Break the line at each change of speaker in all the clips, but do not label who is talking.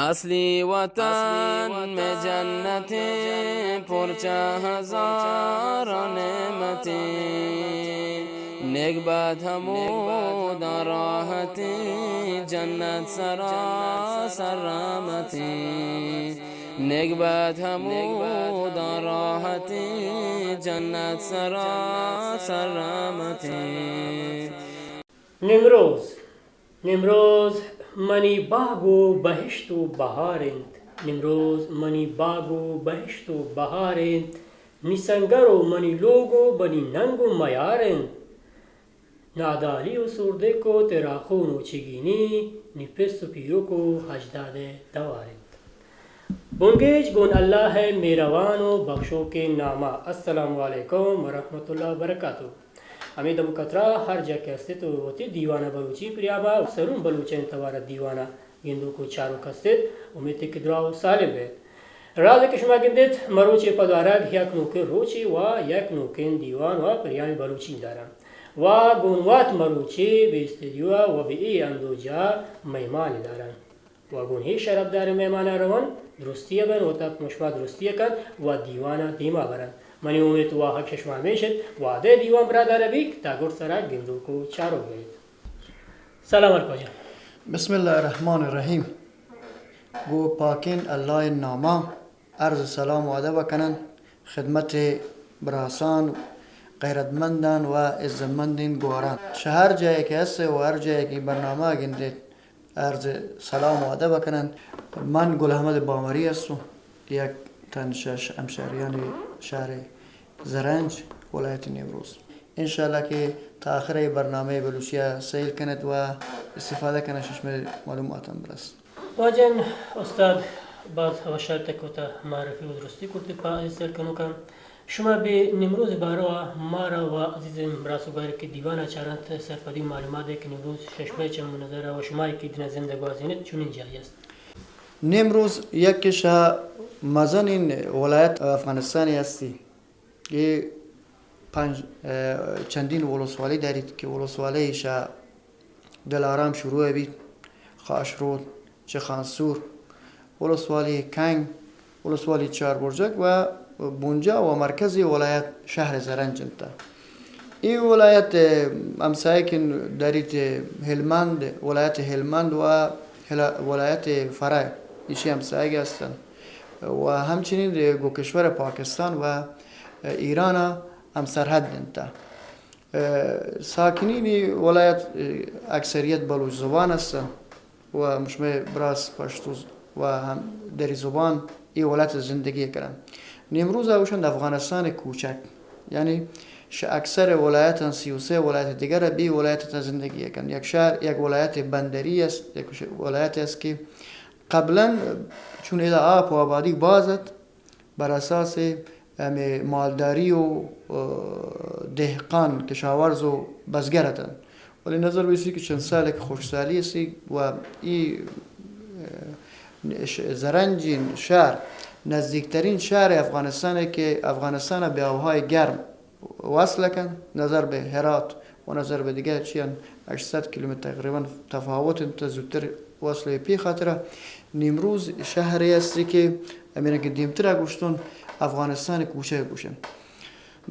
اصلی وطن میں جنتیں پرچہ ہزار نعمتیں نیک بات حمود راحتیں جنت سراسر رحمتیں نیک بات حمود راحتیں جنت سراسر رحمتیں.
نمروز منی باغ و بهشت و بهارند. نمروز منی باغ و بهشت و بهارند. نی سنگر و منی لوگ و بنی ننگ و میارند. نادالی و سردک و تراخون و چگینی نی پس و پیروک و حجداد دوارند. بنگیج گون اللہ ہے میروان و بخشو کے نامہ. السلام علیکم ورحمۃ اللہ وبرکاتہ. امید مکترا ہر جا کے استت ہوتی دیوانہ بلوچی پریابا سرون بلوچین توارا دیوانہ گندو کو چارو کستت امید که دراو سالم بید راز کشما گندت مروچی پدارگ یک نوکن روچی و یک نوکن دیوان و پریان بلوچی دارم و گونوات مروچی به استدیو و به ای اندوجا میمان دارم و گون هی شرب دار میمان روان درستیه بن و تک مشما درستیه کن و دیوانه دیما برن منی امید واقع کشما میشد و ده دیوان برادر بیک تا گرد سرا گندو کو چارو گید. سلام علیکم.
بسم الله الرحمن الرحیم. گو پاکین الله ناما عرض سلام و ادب کنن خدمت براسان غیرتمندان و عزتمندین گواران شهر جایی که هست و هر جایی که برنامه گنده عرض سلام و ادب کنن. من گل احمد بامری هستم، یک تن همشهریان شهر زرنج ولایت نیمروز. انشالله که تا آخر برنامه بلوچیا سیل کند و استفاده کنه چشم معلوماتم برست.
واجن استاد باز و شرط کتا معرفی و درستی کرده پا عزیز سیل کنو کن شما به نمروز بارا مارا و عزیز براسو باره که دیوان چارانت سرپدی معلومات که نمروز ششمه چه منظره و شما که دین زندگی وازینت چونین جایی است؟
نمروز یک کشا مزنین ولایت افغانستانی هستی. یه چندین ولسوالی دارید که ولسوالیش دلارام شروع بید، خاشرود، چخانسور، ولسوالی کنگ، ولسوالی چاربرجک و بونجا و مرکزی ولایت شهر زرنج انتا. این ولایت همسایه که دارید هلمند، ولایت هلمند و ولایت فرای ایشی همسایه هستند و همچنین گو کشور پاکستان و ایران هم سرحد انتا. ساکنین ولایت اکثریت بلوچ زبان هستند و مشمه براس پشتو و هم دری زبان این ولایت زندگی کردن. نمروز اوشند افغانستان کوچک، یعنی اکثر ولایت 33 ولایت دیگر بی ولایت زندگی کردن. یک شهر یک ولایت بندری است، یک ولایت است که قبلا چون الى آب و آبادی بازد بر اساس مالداری و دهقان کشاورز و بزگرتن، ولی نظر بیسی که چند سال که خوشسالی است و این زرنجین شهر نزدیکترین شهر افغانستانه که افغانستان به آبهای گرم وصل کن، نظر به هرات و نظر به دیگه چیان 800 کیلومتر تقریبا تفاوت انت زودتر وصل پی خاطره. نمروز شهری است که امینه که دیمتر گوشتون افغانستان کوچه گوشن.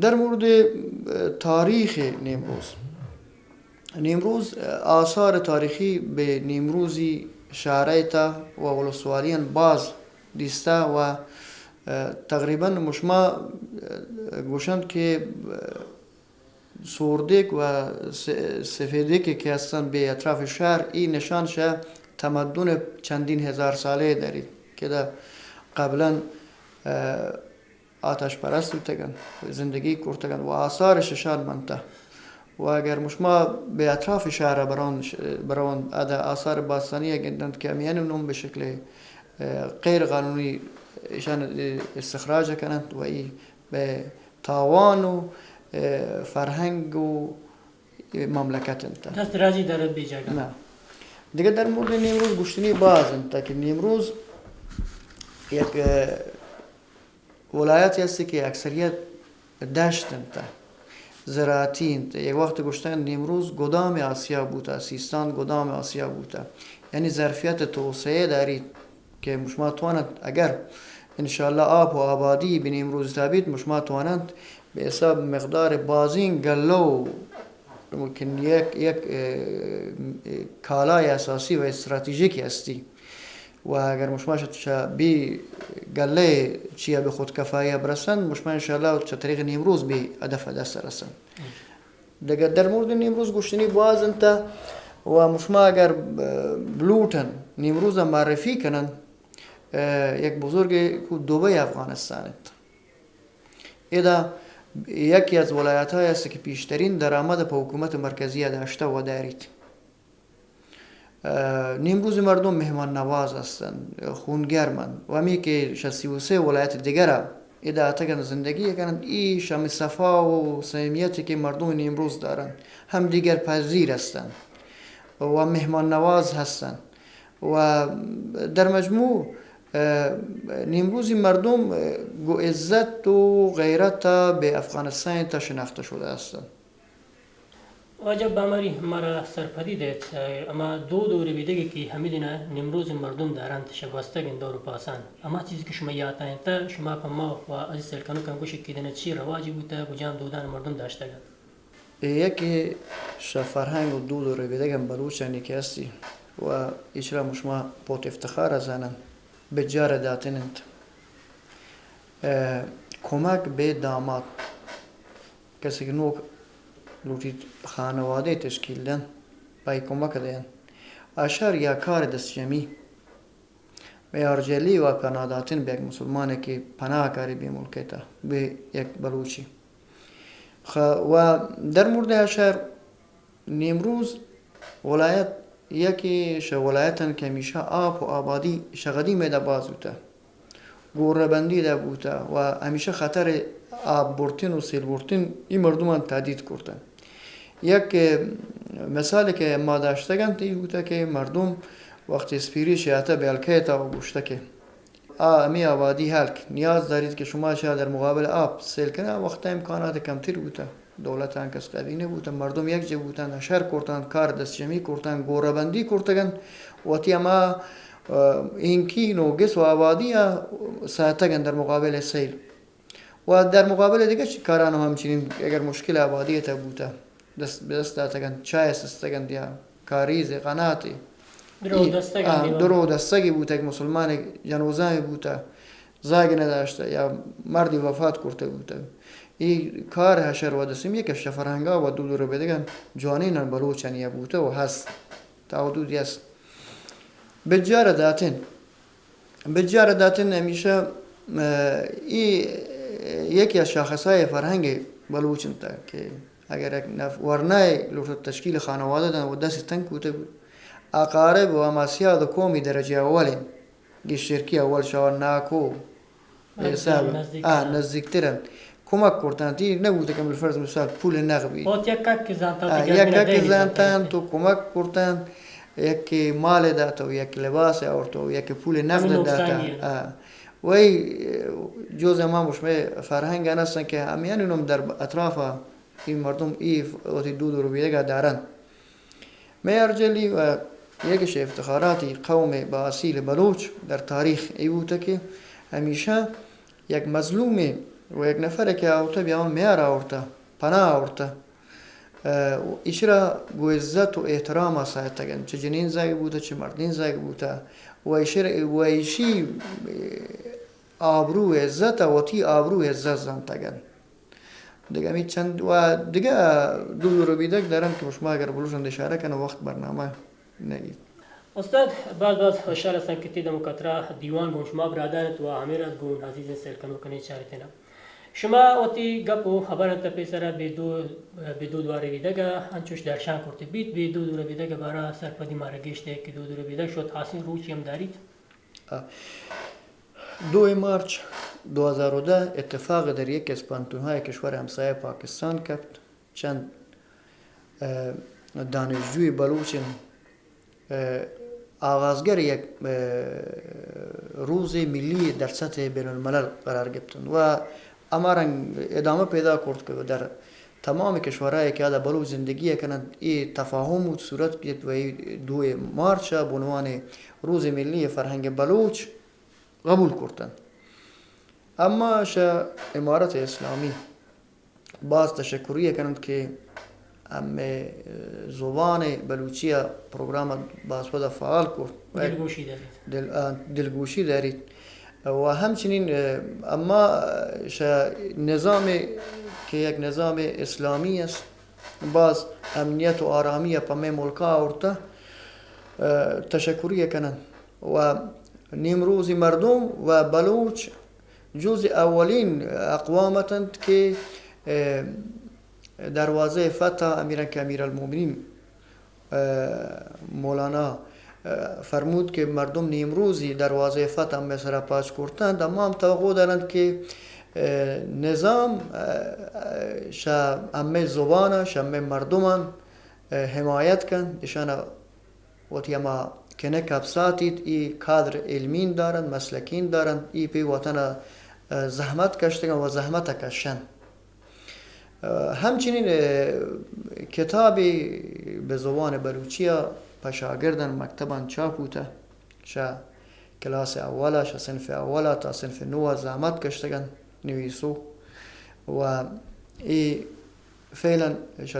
در مورد تاریخ نمروز آثار تاریخی به نمروزی شهریتا و ولسوالیان باز دیسته و تقریبا مشما گوشند که سوردک و سفیدک که هستند به اطراف شهر این نشان شه تمدن چندین هزار ساله دارید که در قبلا آتش پرست بودن زندگی کردن و آثارش نشان منته و اگر مشما به اطراف شهر بران آثار باستانی گندند که امیانم به شکل غیر قانونی ایشان استخراج کنند و ای به تاوان و فرهنگ و مملکت انت
دست راجی داره بیجاگه
نه دیگه. در مورد نمروز گوشتنی باز انت که نمروز یک ولایتی هستی که اکثریت دشت انت زراعتی انت. یک وقت گوشتن نمروز گدام آسیا بوده، سیستان گدام آسیا بوده، یعنی ظرفیت توسعه دارید که مشما توانند اگر انشاءالله آب و آبادی بین امروز تابید مشما توانند به حساب مقدار بازین گلو ممکن یک کالای اساسی و استراتژیکی هستی و اگر مشما بی گله چیا به خود کفایه برسند مشما انشاءالله چه طریق نیمروز به هدف دست رسند. دیگر در مورد نیمروز گوشتنی باز انت و مشما اگر بلوتن نیمروز معرفی کنن یک بزرگ کو دوبای افغانستان ایدا یکی از ولایت های است که پیشترین درآمد په حکومت مرکزی داشته و دارید. نیمروز مردم مهمان نواز هستند، خونگرمند و همی که 63 ولایت دیگر ایدا تگن زندگی کنند ای شام صفا و صمیمیتی که مردم نیمروز دارند هم دیگر پذیر هستند و مهمان نواز هستند و در مجموع نیمروزی مردم عزت و غیرت به افغانستان تا شناخته شده هستند.
واجب بامری مرا سرپدید اما دور بیدگی که همیدینا نیمروز مردم دارند شگواستگین دور پاسان اما چیزی که شما یاد تا شما ما و از سلکنو کم گوش کیدن چی رواجی بوده بجام دودان مردم داشته
یکی فرهنگ و دور بیدگم بلوچانی که هستی و اجرا مشما پوت افتخار ازانن بجار داتنند کمک به داماد کسی که نو لوتید خانواده تشکیل دن بای کمک دین اشار یا کار دست جمعی میارجلی و پناه داتن به یک مسلمانه که پناه کاری به ملکتا به یک بلوچی و در مورد اشار نیمروز ولایت یکی ولایتن که همیشه آب و آبادی شغدی میده باز بوده گوربندی ده بوده و همیشه خطر آب بورتین و سیل بورتین این مردمان تهدید کرده. یک مثالی که ما داشتگن تی بوده که مردم وقتی سپیری شیعته به الکیتا و گوشته که امی آبادی هلک نیاز دارید که شما شاید در مقابل آب سیل کنه وقت امکانات کمتر بوده دولت انکس قوی نبودن مردم یک جه بودن اشر کردن کار دست جمعی کردن گوربندی کردن و تی اما اینکی نوگس و آبادی ساعتگن در مقابل سیل و در مقابل دیگه کاران همچنین اگر مشکل آبادی تا بوده دست داتگن چای سستگن دیا کاریز قناتی درو دستگی بوده که مسلمان جنوزانی بوده زاگی نداشته یا مردی وفات کرده بوده این کار هشر و دستیم یکش فرهنگا و دو بیدگن جوانین بلوچانی بوده و هست تا حدودی هست بجار داتن همیشه یکی از شاخصهای فرهنگ بلوچن تا که اگر ورنای لوت تشکیل خانواده دن و دست تنگ بوده بود اقارب و اماسیاد قومی درجه اولین گشترکی اول شوان ناکو حساب نزدیکترن کمک کردن تی نبوده که بالفرض مثال پول نقبی یک زنتان تو کمک کردن یک مال داتا و یک لباس آورد و یک پول نقد داتا وی جز ما مشمه فرهنگ هستن که همیان اینم در اطراف این مردم وقتی دو رو بیدگه دارن میارجلی و یکیش افتخاراتی قوم با اصیل بلوچ در تاریخ ای بوده که همیشه یک مظلوم و یک نفر که آورده بیان میار آورده پناه آورده ایش را گو عزت و احترام سایتگن چه جنین زاگ بوده چه مردین زاگ بوده و ایشی آبرو عزت و تی آبرو عزت زنتگن دیگه می چند و دیگه دو رو بیدک دارم که شما اگر بلوشند اشاره کنه وقت برنامه نگید.
استاد باز خوشحال هستم که تی دموکاترا دیوان گون شما برادرت و امیرت گون عزیز سلکنو کنی چارتینا شما وقتی گپ و خبرت پیسر به دو دواره بیدگه انچوش درشان کرده بید به دو دوره بیدگه برای سرپدی مارگشته که دو دوره بیدگ شد حاصل روچی هم دارید؟
2 مارچ 2010 اتفاق در یک از پانتونهای کشور همسایه پاکستان کرد چند دانشجوی بلوچن آغازگر یک روز ملی در سطح بین الملل قرار گرفتند و امارن ادامه پیدا کرد که در تمام کشورهایی که در بلوچ زندگی کنند این تفاهم و صورت گرفت و 2 مارچ به عنوان روز ملی فرهنگ بلوچ قبول کردند. اما امارت اسلامی باز تشکریه کنند که ام زبان بلوچی پروگرام بازپد فعال کرد، دلگوشی دارید و همچنین اما نظام که یک نظام اسلامی است باز امنیت و آرامی پمه ملکا آورده تشکریه کنند و نیمروزی مردم و بلوچ جز اولین اقوامتند که دروازه فتح امیرالمومنین مولانا فرمود که مردم نیمروزی دروازه فتح مصر پاس کردند، اما هم توقع دارند که نظام همه زبانش همه مردمان حمایت کن ایشان وقتی ما کنه کبساتید ای کادر علمین دارند مسلکین دارند ای پی وطن زحمت کشتگن و زحمت کشن. همچنین کتابی به زبان بلوچی پشاگردن مکتبان چاپ بوده کلاس اوله صنف اوله تا صنف 9 زحمت کشتگن نویسو و ای فعلا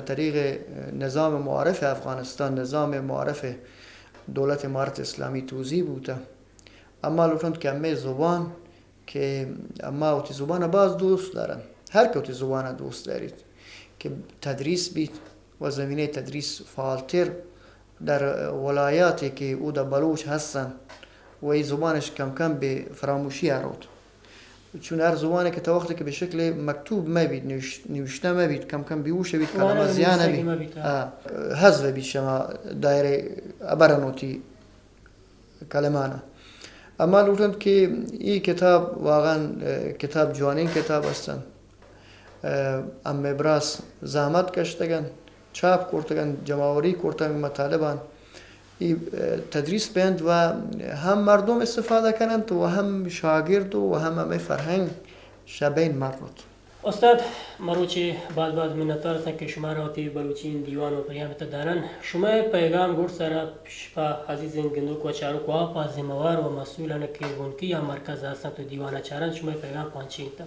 طریق نظام معارف افغانستان نظام معارف دولت امارت اسلامی توزیع بوده. اما لطفاً که همه زبان که اما اوتی زبان باز دوست دارن، هر که اوتی زبان دوست دارید که تدریس بید و زمینه تدریس فعالتر در ولایاتی که او در بلوچ هستن و این زبانش کم کم به فراموشی آرود، چون هر زبانی که تا وقتی که به شکل مکتوب مبید نوشته مبید کم کم بیوشه بید کلمه زیانه بید حذف بید شما دایره ابرنوتی کلمانه. اما لطفاً که این کتاب واقعا کتاب جوانین کتاب هستن ام براس زحمت کشتگن چاپ کردگن جمعوری کردن مطالبان تدریس بند و هم مردم استفاده کنند و هم شاگرد و هم فرهنگ شبین مرد.
استاد مروچی بعد منتظر هستم که شما را تی بلوچی دیوان و پیام دارن. شما پیغام گور سره شپا عزیزین گندوک و چارو کو اپا زموار و مسئولان که گونکی یا مرکز هستند تو دیوان چارن شما پیغام پانچین تا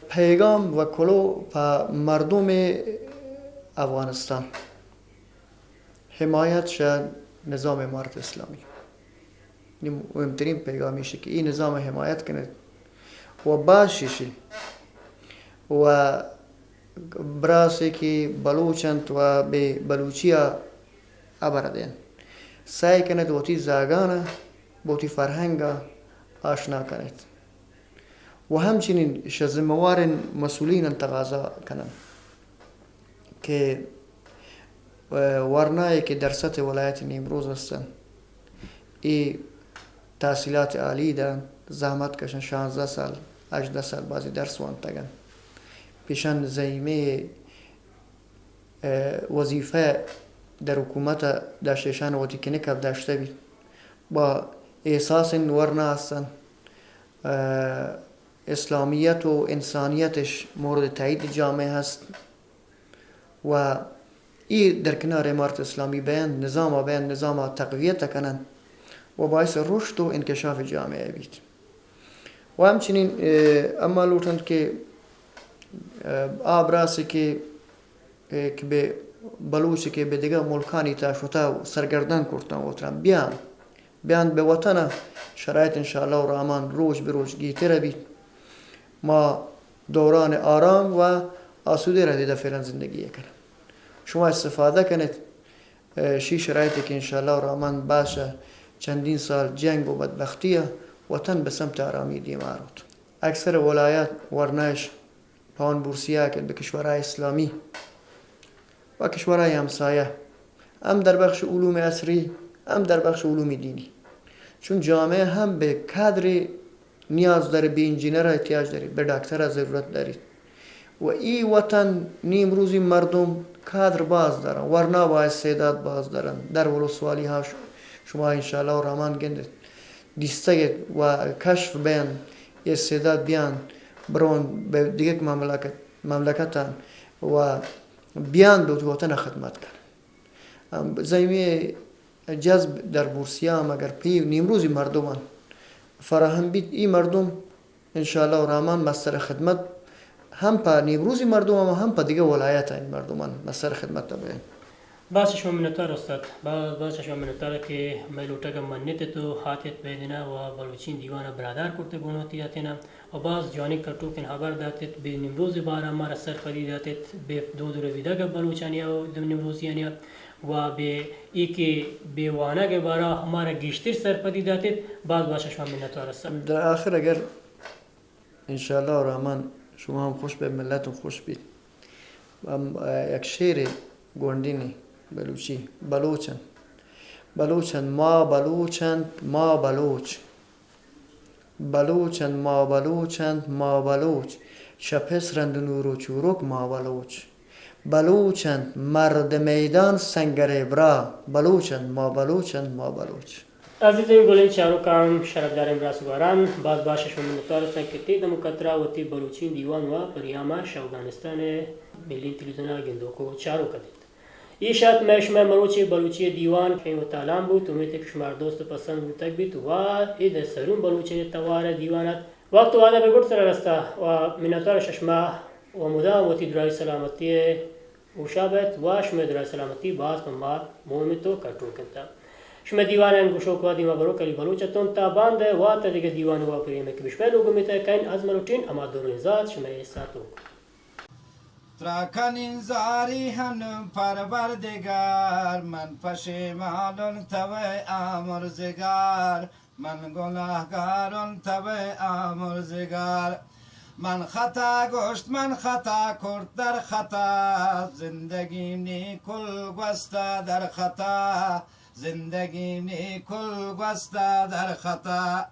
پیغام و کلو پا مردم افغانستان حمایت شد نظام امارت اسلامی. مهمترین پیغامیشه که این نظام حمایت کنه و باشیشی و براسی که بلوچند و به بلوچیا ابردین سعی کنید وتی زاگانه بوتی فرهنگ آشنا کنید و همچنین شزموار مسئولین تقاضا کنند که ورنایی که در سطح ولایت نیمروز هستن ای تحصیلات عالی دارن زحمت کشن 16 سال 18 سال بعضی درس وانتگن پیشن زیمه وظیفه در حکومت داشتشان وقتی که نکب داشته بید با احساس ورنا هستن اسلامیت و انسانیتش مورد تایید جامعه هست و این در کنار امارت اسلامی بیان نظام تقویت کنن و باعث رشد و انکشاف جامعه بید. و همچنین اما لطفاً که آبراسی که به بلوچی که به دیگه ملکانی تاشوتا و سرگردان کردن و ترم بیان به وطن شرایط انشاءالله و رحمان روز به روز گیتر بید ما دوران آرام و آسوده را دیده فعلا زندگی کنیم. شما استفاده کنید شرایطی که انشاءالله و رحمان باشه چندین سال جنگ و بدبختیه وطن به سمت آرامی دیمارود. اکثر ولایات ورنش پان بورسیه که به کشورهای اسلامی و کشورهای همسایه هم در بخش علوم عصری هم در بخش علوم دینی، چون جامعه هم به کادر نیاز داره، به انجینر احتیاج داره، به دکتر ضرورت داره و این وطن نیمروزی مردم کادر باز دارن ورنا با استعداد باز دارن. در ولسوالی ها شما انشاءالله و رحمان گنده دیسته و کشف بیان استعداد بیان برون به دیگه مملکتان و بیان به وطن خدمت کرد. زمینه جذب در بورسیا هم اگر پی نیمروزی مردمان فراهم بید، این مردم انشاءالله و رحمان مستر خدمت هم پا نیمروزی مردم هم پا دیگه ولایت این مردمان مستر خدمت تبعین.
باز شما منتظر استاد، باز شما منتظر که ملوتا که منیت تو حاتیت بدینا و بلوچین دیوان برادر کرده گوناتی آتینا و باز جانی کتو کن خبر داتت به نیمروزی بارا مار سر پدی داتت به دو ویدا که بلوچانیا و نیمروزیانیا و به ایکی به وانا که بارا ہمارا گیشتر سر پدی داتت باز شما منتظر استاد.
در آخر اگر انشاءالله و رحمان شما هم خوش به ملتون خوش بید، یک شعر گوندینی بلوچی بلوچن ما بلوچند ما بلوچ بلوچند ما بلوچند ما بلوچ شپس رند نور و چورک ما بلوچ بلوچند مرد میدان سنگر برا بلوچند ما بلوچند ما بلوچ.
عزیزان گلین چارو کام شرفدار امراسواران باز باشش منتظر هستند که تید مکترا و تی بلوچین دیوان و پریامش افغانستان ملی تلویزیون گندوکو چارو کدید. این شات مش من مروچی بلوچی دیوان که مطالعه بود امید که شمار دوست پسند بود تکبیت و ایده سرون بلوچی توار دیوانت وقت و آده بگرد سر رسته و منتظر ششما و مدام و تی درای سلامتی و شابت و شما درای سلامتی باز من مومیتو کتو کنتا. شما دیوانن گوشو کو دیما برو کلی بلوچتون تا باند و تا دیگه دیوان و پریم که بشبه لوگو میته کین از مروچین اما دورین ذات شما ساتو
تراکن زاری هنم پروردگار من پشیمانم توی آمرزگار من گناهگارم توی آمرزگار من خطا گشت من خطا کرد در خطا زندگی نیکل گسته در خطا زندگی نیکل گسته در خطا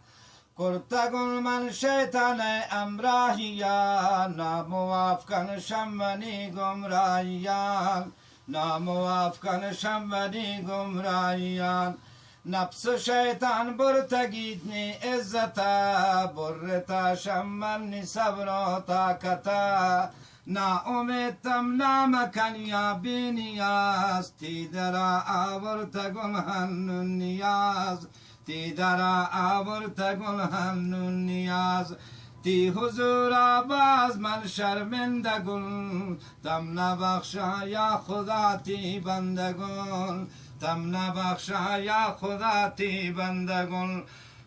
کرتگل من شیطان امراهیان ناموافقن شمنی گمراهیان ناموافقن شمنی گمراهیان نفس شیطان برتگیدنی عزتا برتا شمنی صبر و طاقتا نا امیدتم نامکن یا بی نیاز تی درا آورتگل هنون نیاز تی درا آورتگل هنون نیاز تی حضور آواز من شرمندگل تم نبخشا یا خدا تی بندگل تم نبخشا یا خدا تی بندگل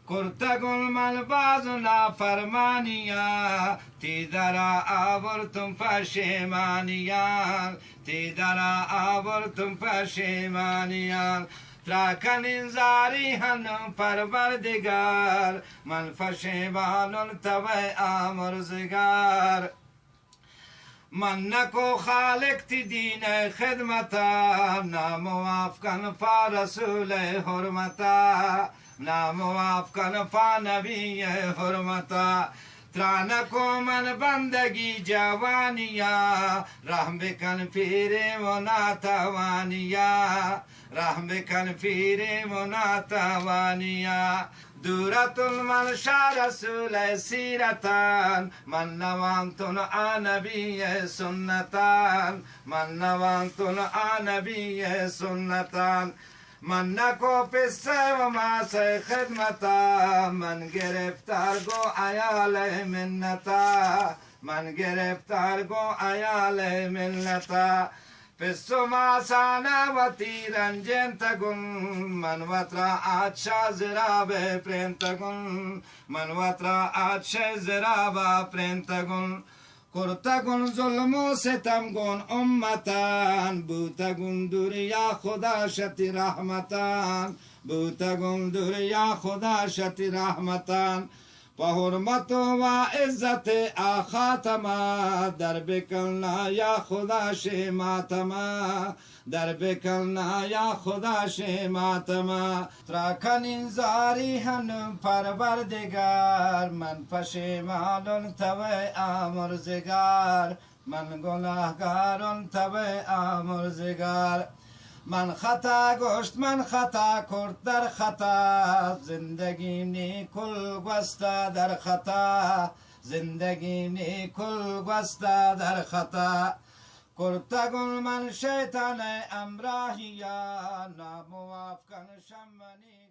کرتگل من باز نافرمانیا تی درا آورتم پشیمانیان تی درا آورتم پشیمانیان تراکن انزاری هنم پروردگار من پشیمانم توی آمرزگار من نکو خالق تی دین خدمتا ناموافقن پا رسول حرمتا ناموافقن پا نبی حرمتا ترانکو من بندگی جوانیا رحم بکن پیر و ناتوانیا رحم بکن پیر و ناتوانیا دورت من شا رسول سیرتان من نوانتون آنبی سنتان من نوانتون آنبی سنتان من نکو پسه و ماسه خدمتا من گرفتار گو ایال منتا من گرفتار گو ایال منتا پسو ماسانا و تیرنجن تگن من وطرا آتشا زراب پرنتگن من وطرا آتشا زراب پرنتگن کرتگن ظلم و ستمگن امتان بوتگن دوریا خدا شتی رحمتان بوتگن دوریا خدا شتی رحمتان و حرمت و عزت آخاتما در بکلنا یا خدا شیماتما در بکلنا یا خدا شیماتما تراکن انزاری هنم پروردگار من پشیمانم توی آمرزگار من گناهگارم توی آمرزگار من خطا گشت من خطا کرد در خطا زندگی نیکل گسته در خطا زندگی نیکل گسته در خطا کرتگل من شیطان امراهی یا ناموافقن شمنی